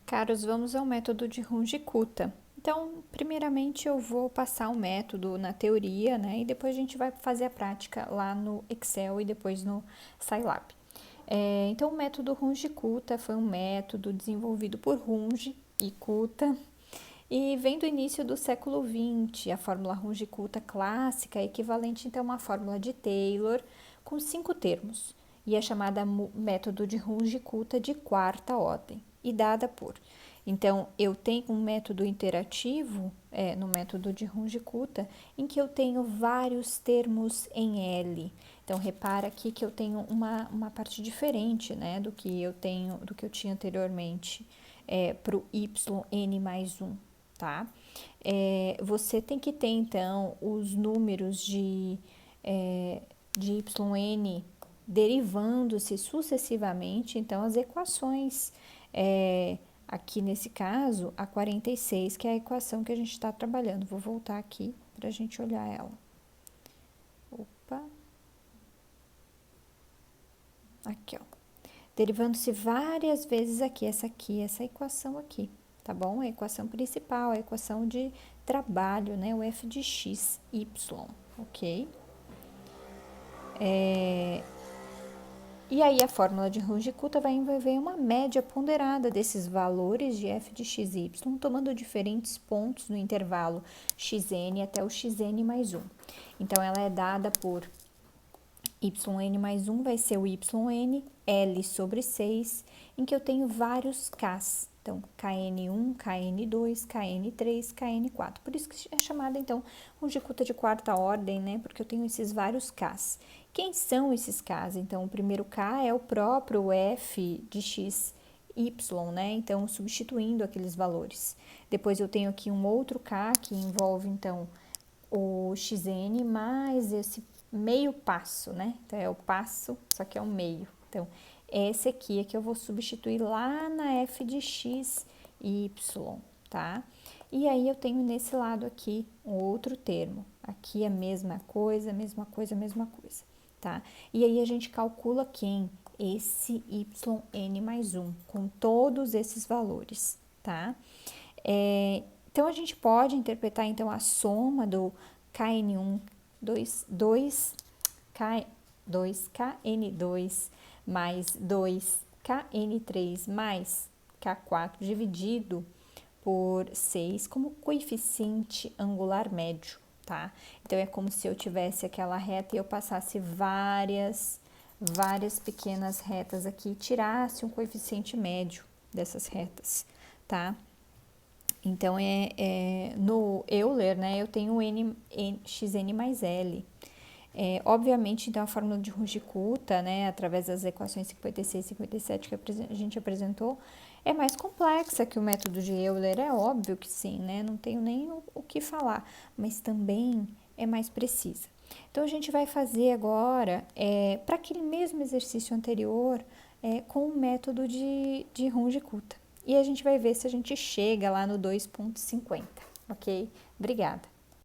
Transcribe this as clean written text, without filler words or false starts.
Caros, vamos ao método de Runge-Kutta. Então, primeiramente eu vou passar o método na teoria, né? E depois a gente vai fazer a prática lá no Excel e depois no Scilab. Então, o método Runge-Kutta foi um método desenvolvido por Runge e Kutta e vem do início do século XX. A fórmula Runge-Kutta clássica é equivalente então a uma fórmula de Taylor com 5 termos e é chamada método de Runge-Kutta de quarta ordem e dada por. Então, eu tenho um método interativo, no método de Runge-Kutta, em que eu tenho vários termos em L. Então, repara aqui que eu tenho uma parte diferente, né, do que eu tinha anteriormente para o yn mais 1, tá? Você tem que ter, então, os números de yn derivando-se sucessivamente, então, as equações, aqui nesse caso, a 46, que é a equação que a gente está trabalhando. Vou voltar aqui para a gente olhar ela. Opa! Aqui, ó. Derivando-se várias vezes aqui, essa equação aqui, tá bom? A equação principal, a equação de trabalho, né? O f de x, y, ok? E aí, a fórmula de Runge-Kutta vai envolver uma média ponderada desses valores de f de x e y, tomando diferentes pontos no intervalo xn até o xn mais 1. Então, ela é dada por yn mais 1, vai ser o yn, L sobre 6, em que eu tenho vários Ks. Então, Kn1, Kn2, Kn3, Kn4. Por isso que é chamada, então, Runge-Kutta de quarta ordem, né? Porque eu tenho esses vários Ks. Quem são esses Ks? Então, o primeiro K é o próprio f de x, y, né? Então, substituindo aqueles valores. Depois, eu tenho aqui um outro K que envolve, então, o xn mais esse meio passo, né? Então, é o passo, só que é o meio. Então, esse aqui é que eu vou substituir lá na f de x, y, tá? E aí, eu tenho nesse lado aqui um outro termo. Aqui a mesma coisa, mesma coisa, mesma coisa, tá? E aí, a gente calcula quem? Esse yn mais 1, com todos esses valores, tá? Então, a gente pode interpretar, então, a soma do Kn1, 2Kn2 mais 2Kn3 mais K4 dividido por 6 como coeficiente angular médio, tá? Então, é como se eu tivesse aquela reta e eu passasse várias pequenas retas aqui e tirasse um coeficiente médio dessas retas, tá? Então, no Euler, né, eu tenho xn mais L. Obviamente, então, a fórmula de Runge-Kutta, né, através das equações 56 e 57 que a gente apresentou, é mais complexa que o método de Euler, é óbvio que sim, né, não tenho nem o que falar, mas também é mais precisa. Então, a gente vai fazer agora, para aquele mesmo exercício anterior, com o método de Runge-Kutta. E a gente vai ver se a gente chega lá no 2,50, ok? Obrigada.